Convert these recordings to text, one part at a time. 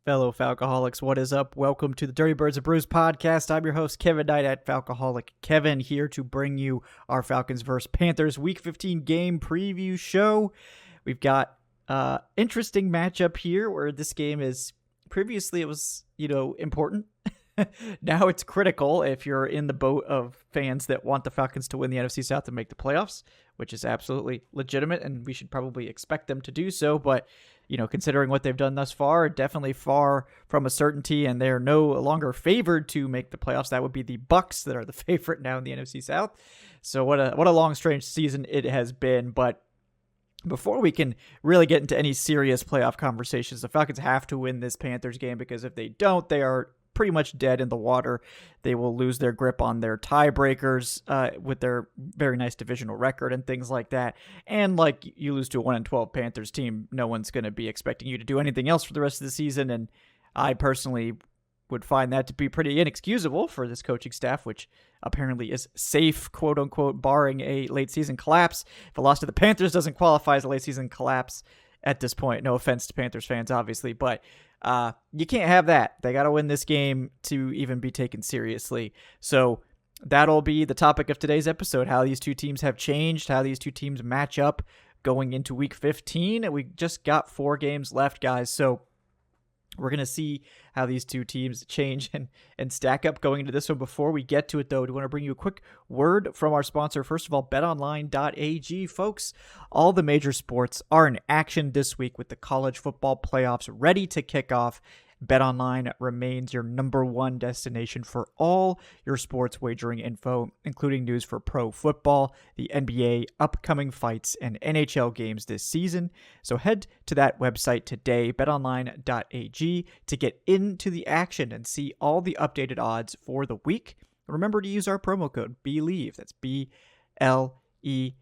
fellow Falcoholics. What is up? Welcome to the Dirty Birds of Brews podcast. I'm your host, Kevin Knight at Falcoholic Kevin, here to bring you our Falcons vs. Panthers Week 15 game preview show. We've got interesting matchup here where this game is, previously it was, important. Now it's critical if you're in the boat of fans that want the Falcons to win the NFC South and make the playoffs, which is absolutely legitimate, and we should probably expect them to do so. But, considering what they've done thus far, definitely far from a certainty, and they're no longer favored to make the playoffs. That would be the Bucs that are the favorite now in the NFC South. So what a long, strange season it has been. But before we can really get into any serious playoff conversations, the Falcons have to win this Panthers game, because if they don't, they are pretty much dead in the water. They will lose their grip on their tiebreakers with their very nice divisional record and things like that. And like, you lose to a 1-12 Panthers team, no one's going to be expecting you to do anything else for the rest of the season. And I personally would find that to be pretty inexcusable for this coaching staff, which apparently is safe, quote unquote, barring a late season collapse. If a loss to the Panthers doesn't qualify as a late season collapse at this point, no offense to Panthers fans, obviously, but you can't have that. They got to win this game to even be taken seriously. So that'll be the topic of today's episode, how these two teams have changed, how these two teams match up going into week 15. We just got 4 games left, guys. So we're going to see how these two teams change and stack up going into this one. Before we get to it, though, I want to bring you a quick word from our sponsor. First of all, betonline.ag. Folks, all the major sports are in action this week with the college football playoffs ready to kick off. BetOnline remains your number one destination for all your sports wagering info, including news for pro football, the NBA, upcoming fights, and NHL games this season. So head to that website today, betonline.ag, to get into the action and see all the updated odds for the week. Remember to use our promo code BELIEVE, that's BLEAV,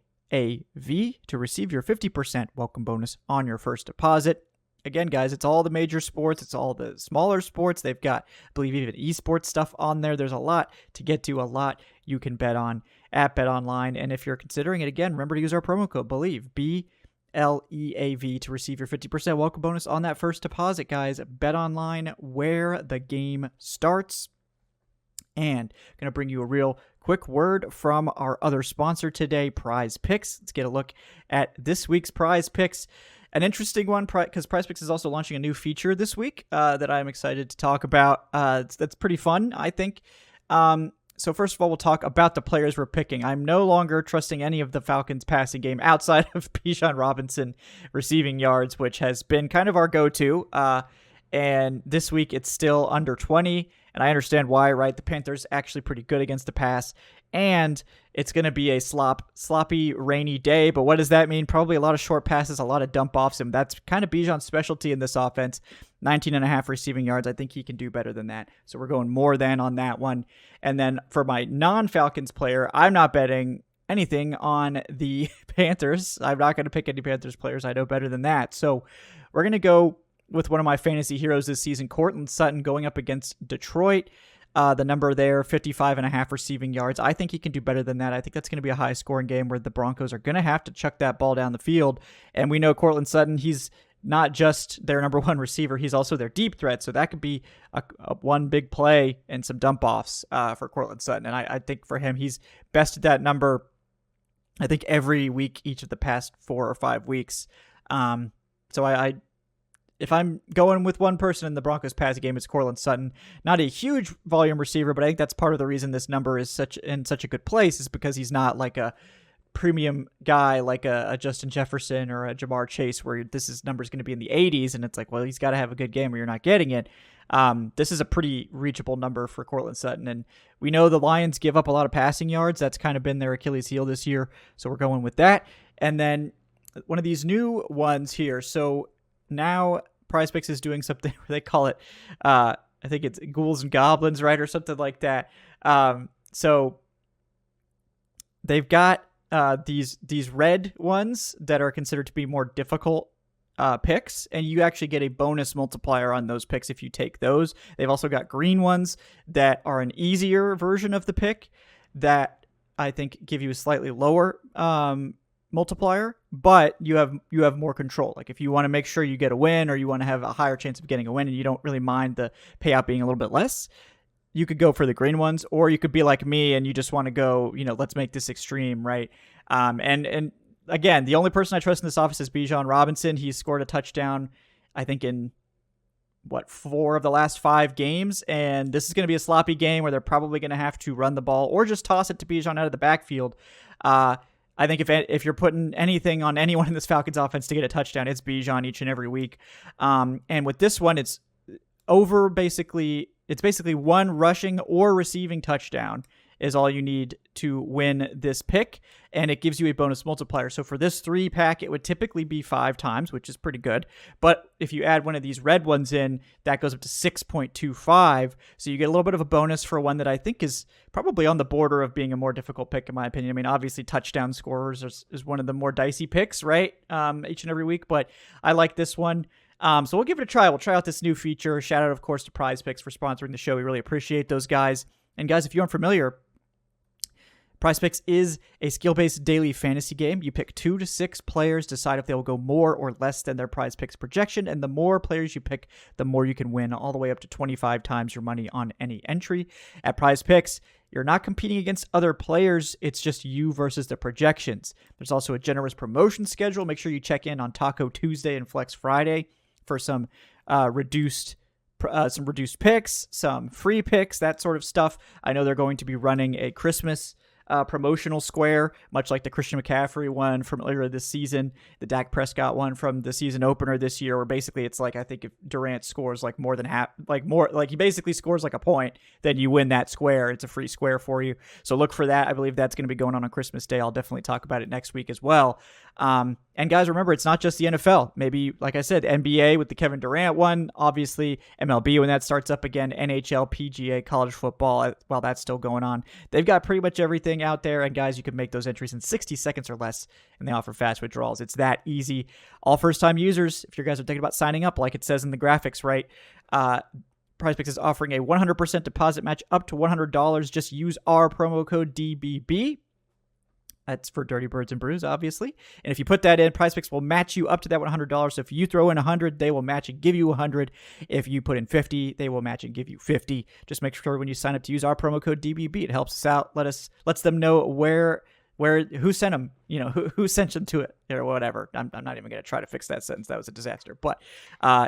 to receive your 50% welcome bonus on your first deposit. Again, guys, it's all the major sports. It's all the smaller sports. They've got, I believe, even esports stuff on there. There's a lot to get to, a lot you can bet on at BetOnline. And if you're considering it, again, remember to use our promo code BELIEVE, BLEAV, to receive your 50% welcome bonus on that first deposit, guys. BetOnline, where the game starts. And going to bring you a real quick word from our other sponsor today, Prize Picks. Let's get a look at this week's Prize Picks. An interesting one, because PrizePicks is also launching a new feature this week that I'm excited to talk about. That's pretty fun, I think. So first of all, we'll talk about the players we're picking. I'm no longer trusting any of the Falcons passing game outside of Bijan Robinson receiving yards, which has been kind of our go-to. And this week, it's still under 20. And I understand why, right? The Panthers actually pretty good against the pass. And it's going to be a sloppy, rainy day. But what does that mean? Probably a lot of short passes, a lot of dump offs. And that's kind of Bijan's specialty in this offense. 19.5 receiving yards. I think he can do better than that. So we're going more than on that one. And then for my non-Falcons player, I'm not betting anything on the Panthers. I'm not going to pick any Panthers players. I know better than that. So we're going to go with one of my fantasy heroes this season, Courtland Sutton, going up against Detroit. The number there, 55.5 receiving yards. I think he can do better than that. I think that's going to be a high-scoring game where the Broncos are going to have to chuck that ball down the field. And we know Courtland Sutton, he's not just their number one receiver, he's also their deep threat. So that could be a one big play and some dump-offs for Courtland Sutton. And I think for him, he's bested that number, I think, every week, each of the past 4 or 5 weeks. So if I'm going with one person in the Broncos passing game, it's Courtland Sutton. Not a huge volume receiver, but I think that's part of the reason this number is in such a good place, is because he's not like a premium guy like a Justin Jefferson or a Jamar Chase, where number is going to be in the 80s, and it's like, well, he's got to have a good game or you're not getting it. This is a pretty reachable number for Courtland Sutton, and we know the Lions give up a lot of passing yards. That's kind of been their Achilles heel this year, so we're going with that. And then one of these new ones here. So now PrizePicks is doing something where they call it, I think it's Ghouls and Goblins, right, or something like that. So they've got these red ones that are considered to be more difficult picks, and you actually get a bonus multiplier on those picks if you take those. They've also got green ones that are an easier version of the pick that I think give you a slightly lower multiplier, but you have more control. Like if you want to make sure you get a win, or you want to have a higher chance of getting a win and you don't really mind the payout being a little bit less, you could go for the green ones, or you could be like me and you just want to go, let's make this extreme, right? And again, the only person I trust in this office is Bijan Robinson. He scored a touchdown, I think, in 4 of the last 5 games, and this is going to be a sloppy game where they're probably going to have to run the ball or just toss it to Bijan out of the backfield. I think if you're putting anything on anyone in this Falcons offense to get a touchdown, it's Bijan each and every week. And with this one, it's basically one rushing or receiving touchdown is all you need to win this pick, and it gives you a bonus multiplier. So for this 3-pack, it would typically be 5 times, which is pretty good. But if you add one of these red ones in, that goes up to 6.25. So you get a little bit of a bonus for one that I think is probably on the border of being a more difficult pick, in my opinion. I mean, obviously, touchdown scorers is one of the more dicey picks, right? Each and every week, but I like this one. So we'll give it a try. We'll try out this new feature. Shout out, of course, to Prize Picks for sponsoring the show. We really appreciate those guys. And guys, if you aren't familiar, Prize Picks is a skill-based daily fantasy game. You pick 2 to 6 players, decide if they will go more or less than their Prize Picks projection, and the more players you pick, the more you can win, all the way up to 25 times your money on any entry. At Prize Picks, you're not competing against other players. It's just you versus the projections. There's also a generous promotion schedule. Make sure you check in on Taco Tuesday and Flex Friday for some reduced picks, some free picks, that sort of stuff. I know they're going to be running a Christmas promotional square, much like the Christian McCaffrey one from earlier this season, the Dak Prescott one from the season opener this year, where basically it's like, I think if Durant scores like more than half, he basically scores like a point, then you win that square. It's a free square for you. So look for that. I believe that's going to be going on Christmas Day. I'll definitely talk about it next week as well. And guys, remember, it's not just the NFL. Maybe, like I said, NBA with the Kevin Durant one, obviously MLB when that starts up again, NHL, PGA, college football, while that's still going on. They've got pretty much everything out there. And guys, you can make those entries in 60 seconds or less, and they offer fast withdrawals. It's that easy. All first-time users, if you guys are thinking about signing up, like it says in the graphics, right? PrizePicks is offering a 100% deposit match up to $100. Just use our promo code DBB. That's for Dirty Birds and Brews, obviously. And if you put that in, PrizePicks will match you up to that $100. So if you throw in $100, they will match and give you $100. If you put in $50, they will match and give you $50. Just make sure when you sign up to use our promo code DBB, it helps us out. Lets them know who sent them, who sent them to it or whatever. I'm not even going to try to fix that sentence. That was a disaster. But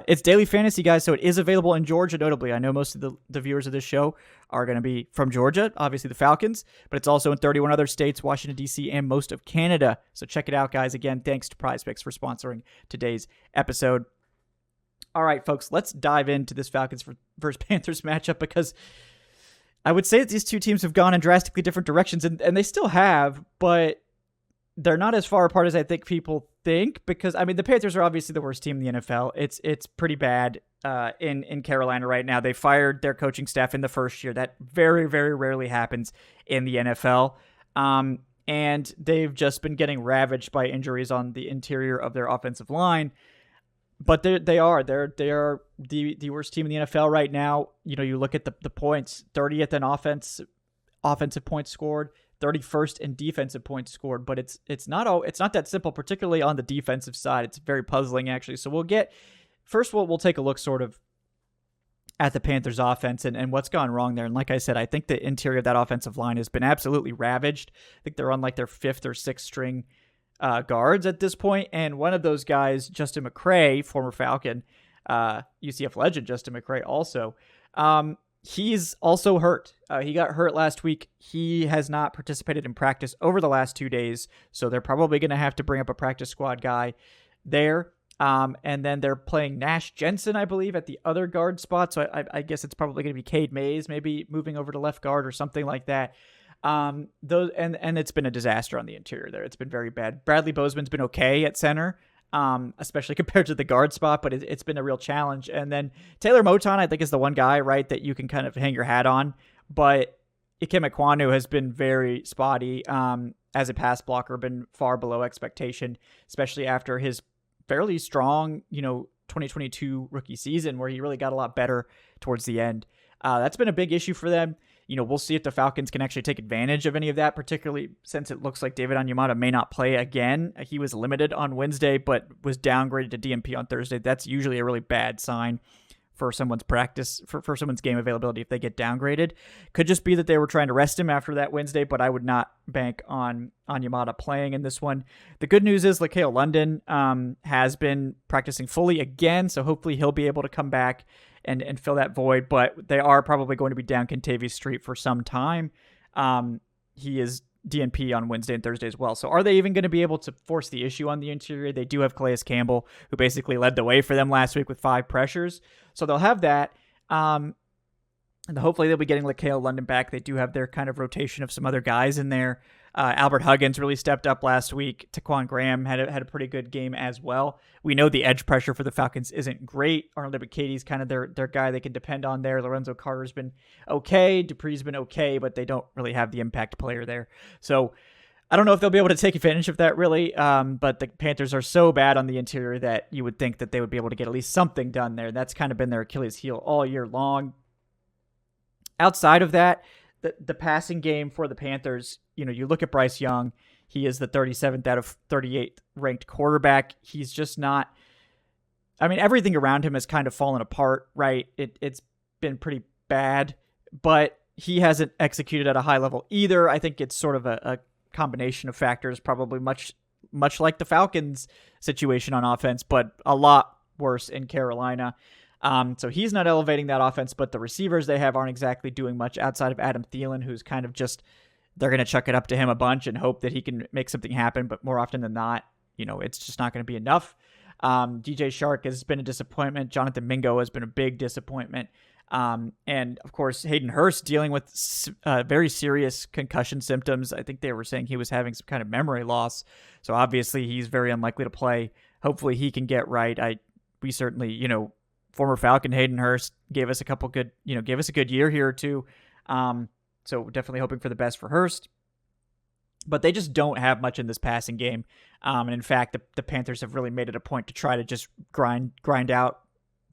it's daily fantasy, guys, so it is available in Georgia, notably. I know most of the viewers of this show are going to be from Georgia, obviously the Falcons, but it's also in 31 other states, Washington, D.C., and most of Canada. So check it out, guys. Again, thanks to PrizePicks for sponsoring today's episode. All right, folks, let's dive into this Falcons versus Panthers matchup, because I would say that these two teams have gone in drastically different directions, and they still have, but they're not as far apart as I think people think, because, I mean, the Panthers are obviously the worst team in the NFL. It's pretty bad in Carolina right now. They fired their coaching staff in the first year. That very, very rarely happens in the NFL. And they've just been getting ravaged by injuries on the interior of their offensive line. But they are the worst team in the NFL right now. You look at the points, 30th in offensive points scored, 31st in defensive points scored. But it's not that simple, particularly on the defensive side. It's very puzzling, actually. So we'll take a look sort of at the Panthers offense and what's gone wrong there. And like I said, I think the interior of that offensive line has been absolutely ravaged. I think they're on like their 5th or 6th string guards at this point, and one of those guys, Justin McCray, former Falcon, UCF legend Justin McCray also, he's also hurt. He got hurt last week. He has not participated in practice over the last 2 days, so they're probably going to have to bring up a practice squad guy there. And then they're playing Nash Jensen, I believe, at the other guard spot, so I guess it's probably going to be Cade Mays maybe moving over to left guard or something like that. And it's been a disaster on the interior there. It's been very bad. Bradley Bozeman's been okay at center, especially compared to the guard spot, but it's been a real challenge. And then Taylor Moton, I think, is the one guy, right, that you can kind of hang your hat on. But Ikem Ekwonu has been very spotty as a pass blocker, been far below expectation, especially after his fairly strong, 2022 rookie season where he really got a lot better towards the end. That's been a big issue for them. We'll see if the Falcons can actually take advantage of any of that, particularly since it looks like David Onyemata may not play again. He was limited on Wednesday, but was downgraded to DNP on Thursday. That's usually a really bad sign for someone's practice, for someone's game availability if they get downgraded. Could just be that they were trying to rest him after that Wednesday, but I would not bank on Onyemata playing in this one. The good news is Lakeil London has been practicing fully again, so hopefully he'll be able to come back and fill that void, but they are probably going to be down Kentavious Street for some time. He is DNP on Wednesday and Thursday as well. So are they even going to be able to force the issue on the interior? They do have Calais Campbell, who basically led the way for them last week with 5 pressures. So they'll have that. And hopefully they'll be getting Lakeil London back. They do have their kind of rotation of some other guys in there. Albert Huggins really stepped up last week. Taquan Graham had a pretty good game as well. We know the edge pressure for the Falcons isn't great. Arnold Ebiketie kind of their guy they can depend on there. Lorenzo Carter's been okay. Dupree's been okay, but they don't really have the impact player there. So I don't know if they'll be able to take advantage of that really, but the Panthers are so bad on the interior that you would think that they would be able to get at least something done there. That's kind of been their Achilles heel all year long. Outside of that, the passing game for the Panthers, you look at Bryce Young, he is the 37th out of 38 ranked quarterback. He's just not, everything around him has kind of fallen apart, right? It's been pretty bad, but he hasn't executed at a high level either. I think it's sort of a combination of factors, probably much like the Falcons situation on offense, but a lot worse in Carolina. So he's not elevating that offense, but the receivers they have aren't exactly doing much outside of Adam Thielen, who's kind of just, they're going to chuck it up to him a bunch and hope that he can make something happen. But more often than not, it's just not going to be enough. DJ Shark has been a disappointment. Jonathan Mingo has been a big disappointment. And of course, Hayden Hurst dealing with very serious concussion symptoms. I think they were saying he was having some kind of memory loss. So obviously he's very unlikely to play. Hopefully he can get right. We certainly, former Falcon Hayden Hurst gave us a good year here or two. So definitely hoping for the best for Hurst. But they just don't have much in this passing game. And in fact, the Panthers have really made it a point to try to just grind out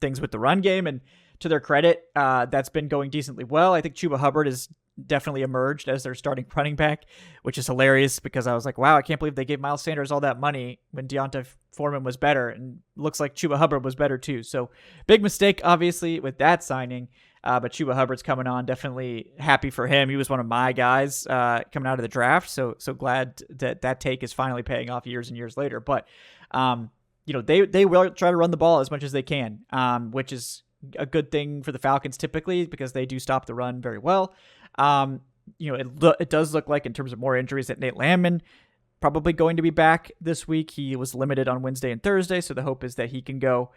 things with the run game. And to their credit, that's been going decently well. I think Chuba Hubbard has definitely emerged as their starting running back, which is hilarious because I was like, wow, I can't believe they gave Miles Sanders all that money when Deonta Foreman was better, and looks like Chuba Hubbard was better too. So big mistake, obviously, with that signing. But Chuba Hubbard's coming on. Definitely happy for him. He was one of my guys coming out of the draft. So glad that take is finally paying off years and years later. But they will try to run the ball as much as they can, which is a good thing for the Falcons typically because they do stop the run very well. It does look like in terms of more injuries that Nate Landman probably going to be back this week. He was limited on Wednesday and Thursday, so the hope is that he can go.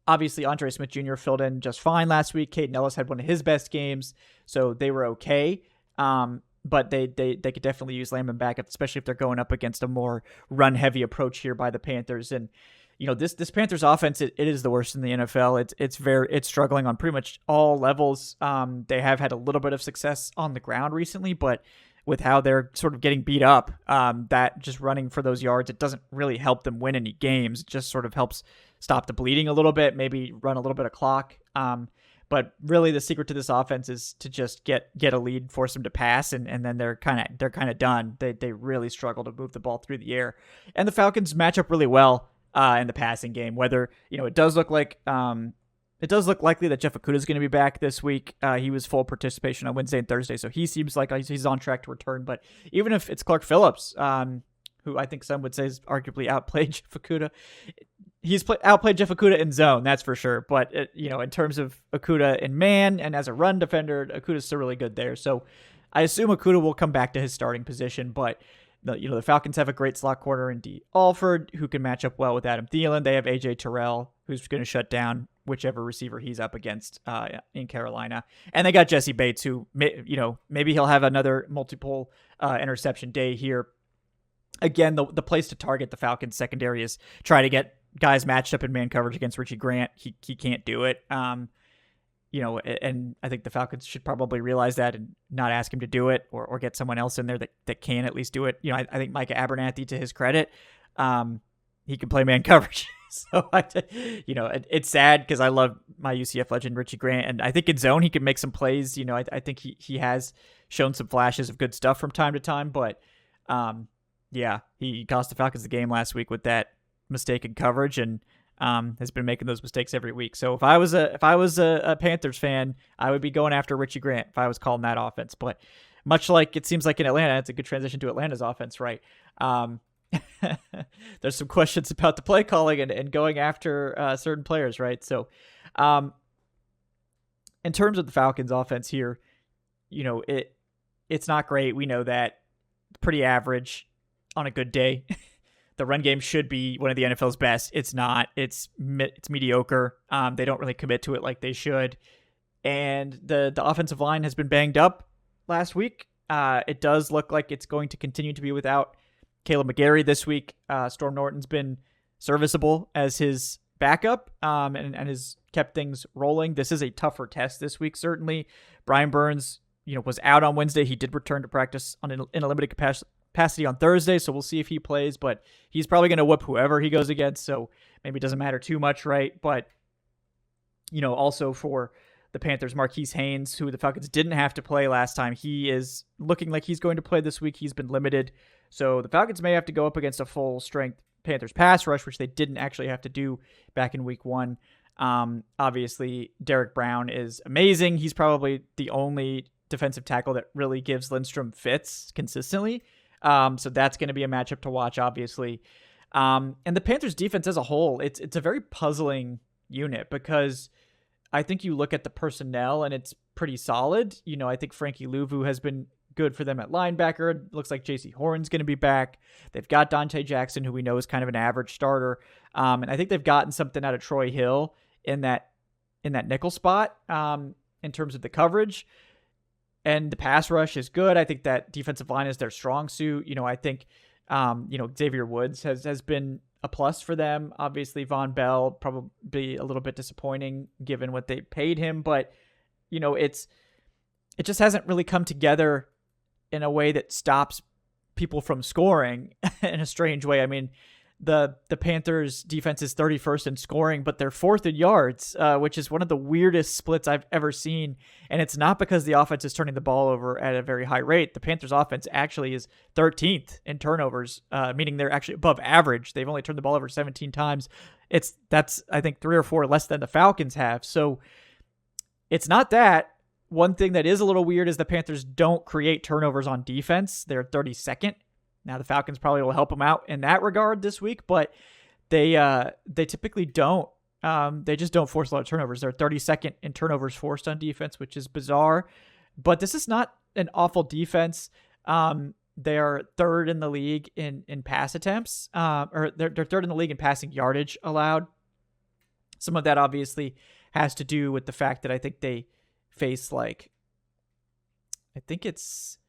Obviously Andre Smith Jr. filled in just fine last week. Caden Ellis had one of his best games, so they were okay. But they could definitely use Landman back, especially if they're going up against a more run-heavy approach here by the Panthers. And this Panthers offense, it is the worst in the NFL. It's struggling on pretty much all levels. They have had a little bit of success on the ground recently, but with how they're sort of getting beat up, that just running for those yards, it doesn't really help them win any games. It just sort of helps stop the bleeding a little bit, maybe run a little bit of clock. But really the secret to this offense is to just get a lead, force them to pass, and then they're kind of done. They really struggle to move the ball through the air. And the Falcons match up really well in the passing game. Whether it does look likely that Jeff Okudah is going to be back this week. He was full participation on Wednesday and Thursday, so he seems like he's on track to return. But even if it's Clark Phillips, who I think some would say is arguably outplayed Jeff Okudah, he's outplayed Jeff Okudah in zone, that's for sure. But in terms of Okudah in man and as a run defender, Okudah's still really good there. So I assume Okudah will come back to his starting position, but. The Falcons have a great slot corner in D. Alford, who can match up well with Adam Thielen. They have AJ Terrell, who's going to shut down whichever receiver he's up against in Carolina. And they got Jesse Bates, who, maybe he'll have another multiple interception day here. Again, the place to target the Falcons secondary is try to get guys matched up in man coverage against Richie Grant. He can't do it. And I think the Falcons should probably realize that and not ask him to do it or get someone else in there that can at least do it. I think Micah Abernathy, to his credit, he can play man coverage. So it's sad because I love my UCF legend Richie Grant, and I think in zone he can make some plays. I think he has shown some flashes of good stuff from time to time, but he cost the Falcons the game last week with that mistake in coverage, and has been making those mistakes every week. So if I was a Panthers fan, I would be going after Richie Grant if I was calling that offense. But much like it seems like in Atlanta, it's a good transition to Atlanta's offense, right? There's some questions about the play calling and going after certain players, right? So in terms of the Falcons offense here, it's not great. We know that. Pretty average on a good day. The run game should be one of the NFL's best. It's not. It's mediocre. They don't really commit to it like they should. And the offensive line has been banged up last week. It does look like it's going to continue to be without Caleb McGarry this week. Storm Norton's been serviceable as his backup and has kept things rolling. This is a tougher test this week, certainly. Brian Burns, was out on Wednesday. He did return to practice in a limited capacity on Thursday, so we'll see if he plays, but he's probably going to whoop whoever he goes against, so maybe it doesn't matter too much, right? But, also for the Panthers, Marquise Haynes, who the Falcons didn't have to play last time, he is looking like he's going to play this week. He's been limited, so the Falcons may have to go up against a full-strength Panthers pass rush, which they didn't actually have to do back in week 1. Obviously, Derek Brown is amazing. He's probably the only defensive tackle that really gives Lindstrom fits consistently. So that's going to be a matchup to watch, obviously. And the Panthers defense as a whole, it's a very puzzling unit because I think you look at the personnel and it's pretty solid. I think Frankie Louvu has been good for them at linebacker. It looks like JC Horn's going to be back. They've got Dante Jackson, who we know is kind of an average starter. And I think they've gotten something out of Troy Hill in that nickel spot in terms of the coverage. And the pass rush is good. I think that defensive line is their strong suit. I think, Xavier Woods has been a plus for them. Obviously, Von Bell probably a little bit disappointing given what they paid him. But, it just hasn't really come together in a way that stops people from scoring in a strange way. I mean, the Panthers defense is 31st in scoring, but they're 4th in yards, which is one of the weirdest splits I've ever seen. And it's not because the offense is turning the ball over at a very high rate. The Panthers offense actually is 13th in turnovers, meaning they're actually above average. They've only turned the ball over 17 times. That's I think 3 or 4 less than the Falcons have. So it's not that. One thing that is a little weird is the Panthers don't create turnovers on defense. They're 32nd. Now the Falcons probably will help them out in that regard this week, but they typically don't. They just don't force a lot of turnovers. They're 32nd in turnovers forced on defense, which is bizarre. But this is not an awful defense. They are 3rd in the league in pass attempts, or they're 3rd in the league in passing yardage allowed. Some of that obviously has to do with the fact that I think they face it's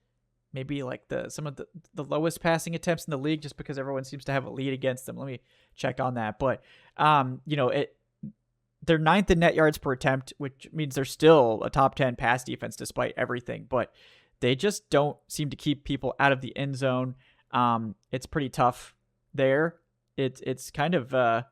maybe like some of the lowest passing attempts in the league, just because everyone seems to have a lead against them. Let me check on that. But, they're 9th in net yards per attempt, which means they're still a top 10 pass defense despite everything. But they just don't seem to keep people out of the end zone. It's pretty tough there. It's kind of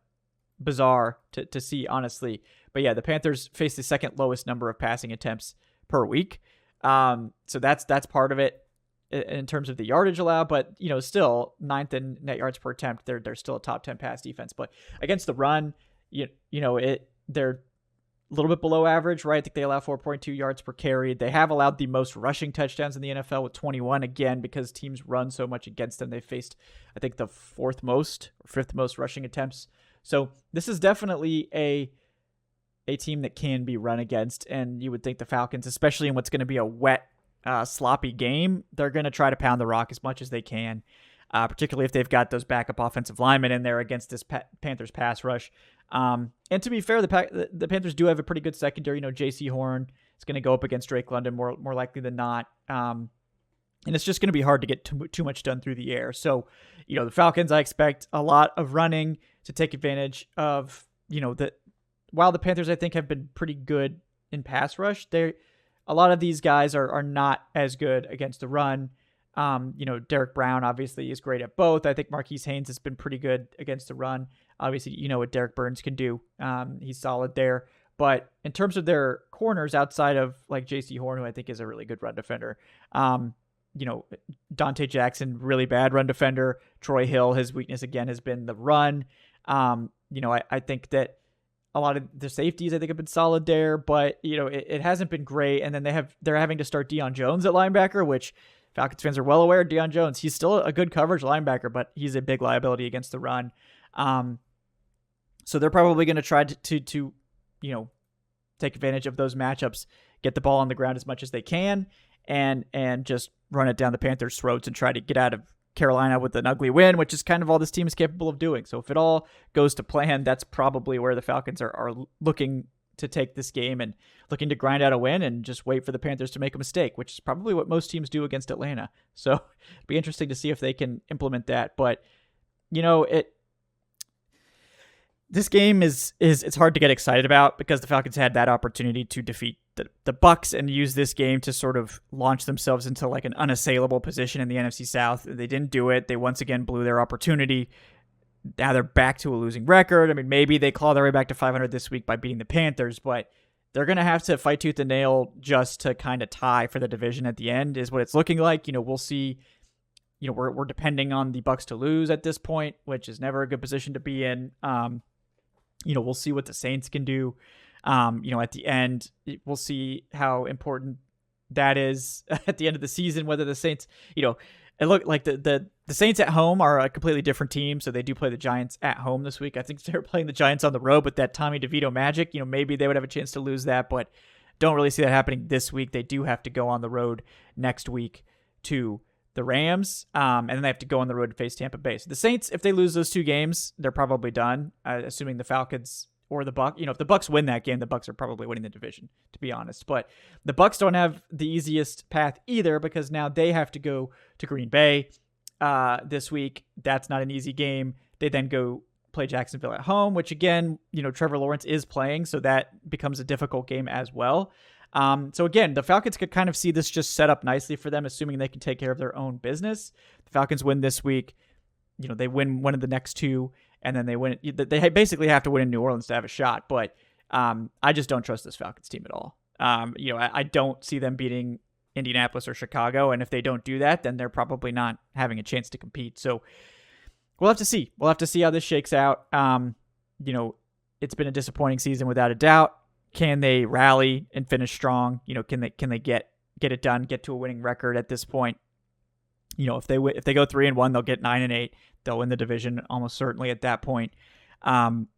bizarre to see, honestly. But yeah, the Panthers face the 2nd lowest number of passing attempts per week. So that's part of it in terms of the yardage allowed, but still 9th in net yards per attempt. They're still a top 10 pass defense, but against the run, they're a little bit below average, right? I think they allow 4.2 yards per carry. They have allowed the most rushing touchdowns in the NFL with 21, again, because teams run so much against them. They faced, I think, the 4th most or 5th most rushing attempts. So this is definitely a team that can be run against, and you would think the Falcons, especially in what's going to be a wet, sloppy game, they're going to try to pound the rock as much as they can, particularly if they've got those backup offensive linemen in there against this Panthers pass rush. And to be fair, the Panthers do have a pretty good secondary. J.C. Horn is going to go up against Drake London more likely than not. And it's just going to be hard to get too much done through the air. So, the Falcons, I expect a lot of running to take advantage of, while the Panthers, I think, have been pretty good in pass rush, a lot of these guys are not as good against the run. Derek Brown obviously is great at both. I think Marquise Haynes has been pretty good against the run. Obviously, you know what Derek Burns can do. He's solid there. But in terms of their corners outside of like J.C. Horn, who I think is a really good run defender, Dante Jackson, really bad run defender. Troy Hill, his weakness again has been the run. I think that a lot of the safeties I think have been solid there, but it hasn't been great. And then they're having to start Deion Jones at linebacker, which Falcons fans are well aware. Deion Jones, he's still a good coverage linebacker, but he's a big liability against the run. So they're probably going to try to take advantage of those matchups, get the ball on the ground as much as they can, and just run it down the Panthers' throats and try to get out of Carolina with an ugly win, which is kind of all this team is capable of doing. So if it all goes to plan, that's probably where the Falcons are looking to take this game and looking to grind out a win and just wait for the Panthers to make a mistake, which is probably what most teams do against Atlanta. So it'd be interesting to see if they can implement that. But, this game it's hard to get excited about because the Falcons had that opportunity to defeat the Bucs and use this game to sort of launch themselves into like an unassailable position in the NFC South. They didn't do it. They once again blew their opportunity. Now they're back to a losing record. I mean, maybe they claw their way back to 500 this week by beating the Panthers, but they're going to have to fight tooth and nail just to kind of tie for the division at the end is what it's looking like. We'll see. We're depending on the Bucs to lose at this point, which is never a good position to be in. We'll see what the Saints can do. At the end, we'll see how important that is at the end of the season, whether the Saints, it looked like the Saints at home are a completely different team. So they do play the Giants at home this week. I think they're playing the Giants on the road with that Tommy DeVito magic. Maybe they would have a chance to lose that, but don't really see that happening this week. They do have to go on the road next week to the Rams, and then they have to go on the road to face Tampa Bay. So the Saints, if they lose those two games, they're probably done, assuming the Falcons or the Bucs. If the Bucs win that game, the Bucs are probably winning the division, to be honest. But the Bucs don't have the easiest path either because now they have to go to Green Bay this week. That's not an easy game. They then go play Jacksonville at home, which again, Trevor Lawrence is playing, so that becomes a difficult game as well. So again, the Falcons could kind of see this just set up nicely for them, assuming they can take care of their own business. The Falcons win this week. They win one of the next two, and then they win. They basically have to win in New Orleans to have a shot. But I just don't trust this Falcons team at all. I don't see them beating Indianapolis or Chicago, and if they don't do that, then they're probably not having a chance to compete. So we'll have to see. We'll have to see how this shakes out. It's been a disappointing season without a doubt. Can they rally and finish strong? Can they get it done, get to a winning record at this point? If they go 3-1, they'll get 9-8. They'll win the division almost certainly at that point. Can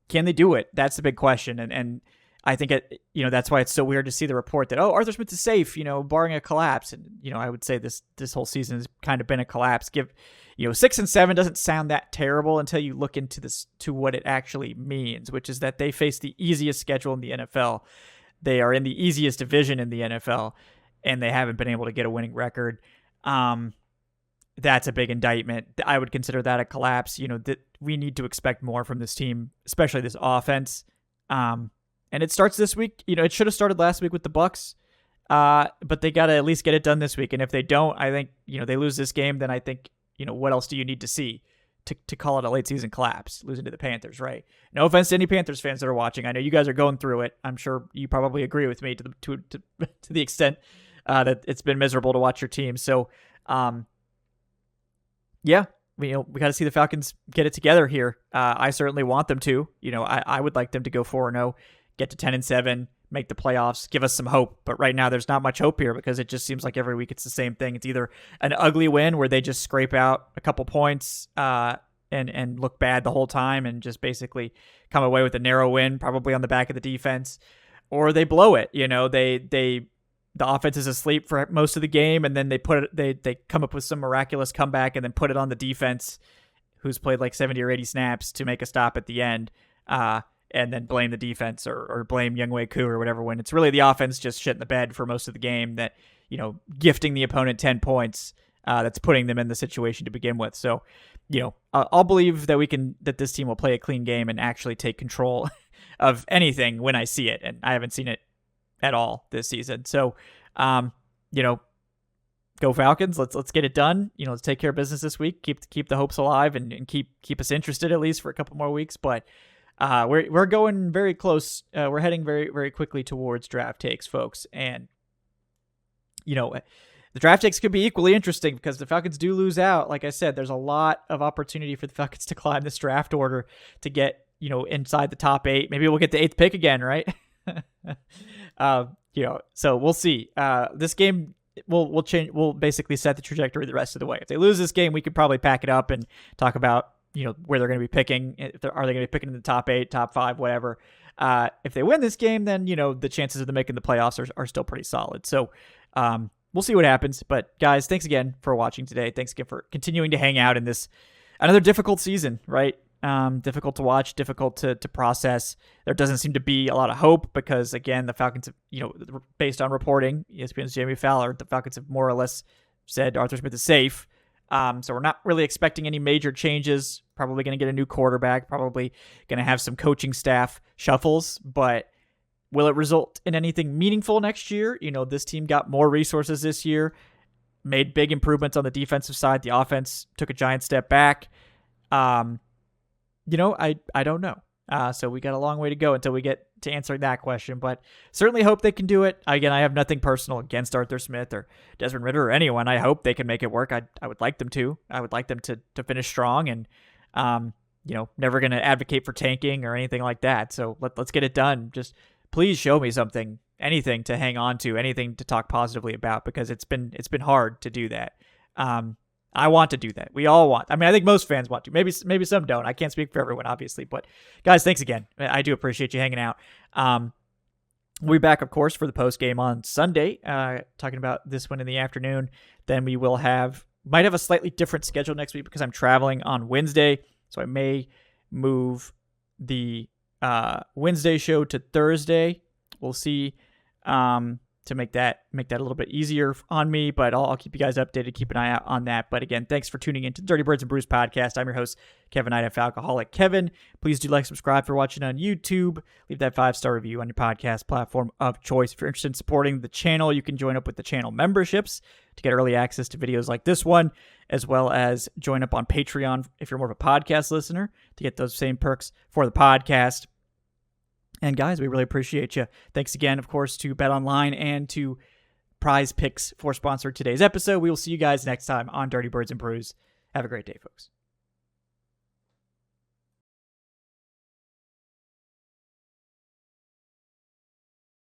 they do it? That's the big question. And I think that's why it's so weird to see the report that Arthur Smith is safe, barring a collapse. And I would say this whole season has kind of been a collapse. 6-7 doesn't sound that terrible until you look into this to what it actually means, which is that they face the easiest schedule in the NFL. They are in the easiest division in the NFL, and they haven't been able to get a winning record. That's a big indictment. I would consider that a collapse. That we need to expect more from this team, especially this offense. And it starts this week. It should have started last week with the Bucs, but they got to at least get it done this week. And if they don't, I think they lose this game. Then I think what else do you need to see to call it a late season collapse, losing to the Panthers, right? No offense to any Panthers fans that are watching. I know you guys are going through it. I'm sure you probably agree with me to the extent that it's been miserable to watch your team. So, yeah, we got to see the Falcons get it together here. I certainly want them to. I would like them to go 4-0, get to 10-7, make the playoffs, give us some hope. But right now, there's not much hope here because it just seems like every week it's the same thing. It's either an ugly win where they just scrape out a couple points and look bad the whole time and just basically come away with a narrow win, probably on the back of the defense, or they blow it. The offense is asleep for most of the game, and then they come up with some miraculous comeback and then put it on the defense, who's played like 70 or 80 snaps to make a stop at the end. And then blame the defense or blame Younghoe Koo or whatever, when it's really the offense just shit in the bed for most of the game that, gifting the opponent 10 points, that's putting them in the situation to begin with. So, I'll believe that this team will play a clean game and actually take control of anything when I see it. And I haven't seen it at all this season. So, kind go Falcons. Let's get it done. Let's take care of business this week. Keep the hopes alive and keep us interested at least for a couple more weeks. But we're going very close. We're heading very, very quickly towards draft takes, folks. And the draft takes could be equally interesting because the Falcons do lose out. Like I said, there's a lot of opportunity for the Falcons to climb this draft order to get, inside the top 8. Maybe we'll get the 8th pick again, right? So we'll see. This game we'll change. We'll basically set the trajectory the rest of the way. If they lose this game, we could probably pack it up and talk about, where they're going to be picking. Are they going to be picking in the top 8, top 5, whatever? If they win this game, then, the chances of them making the playoffs are still pretty solid. So, we'll see what happens. But guys, thanks again for watching today. Thanks again for continuing to hang out in this another difficult season, right? Difficult to watch, difficult to process. There doesn't seem to be a lot of hope because, again, the Falcons have, based on reporting, ESPN's Jamie Fowler, the Falcons have more or less said Arthur Smith is safe. So we're not really expecting any major changes. Probably going to get a new quarterback, probably going to have some coaching staff shuffles, but will it result in anything meaningful next year? This team got more resources this year, made big improvements on the defensive side. The offense took a giant step back. I don't know. So we got a long way to go until we get to answering that question, but certainly hope they can do it. Again, I have nothing personal against Arthur Smith or Desmond Ridder or anyone. I hope they can make it work. I would like them to. I would like them to finish strong and, never going to advocate for tanking or anything like that. So let's get it done. Just please show me something, anything to hang on to, anything to talk positively about, because it's been hard to do that. I want to do that. We all want. I think most fans want to. Maybe some don't. I can't speak for everyone, obviously. But guys, thanks again. I do appreciate you hanging out. We'll be back, of course, for the post game on Sunday, talking about this one in the afternoon. Then we will might have a slightly different schedule next week because I'm traveling on Wednesday, so I may move the Wednesday show to Thursday. We'll see. To make that a little bit easier on me, but I'll keep you guys updated, keep an eye out on that. But again, thanks for tuning in to the Dirty Birds and Brews podcast. I'm your host, Kevin Knight of Alcoholic Kevin. Please do like, subscribe for watching on YouTube. Leave that 5-star review on your podcast platform of choice. If you're interested in supporting the channel, you can join up with the channel memberships to get early access to videos like this one, as well as join up on Patreon if you're more of a podcast listener to get those same perks for the podcast. And guys, we really appreciate you. Thanks again, of course, to BetOnline and to Prize Picks for sponsoring today's episode. We will see you guys next time on Dirty Birds and Brews. Have a great day, folks.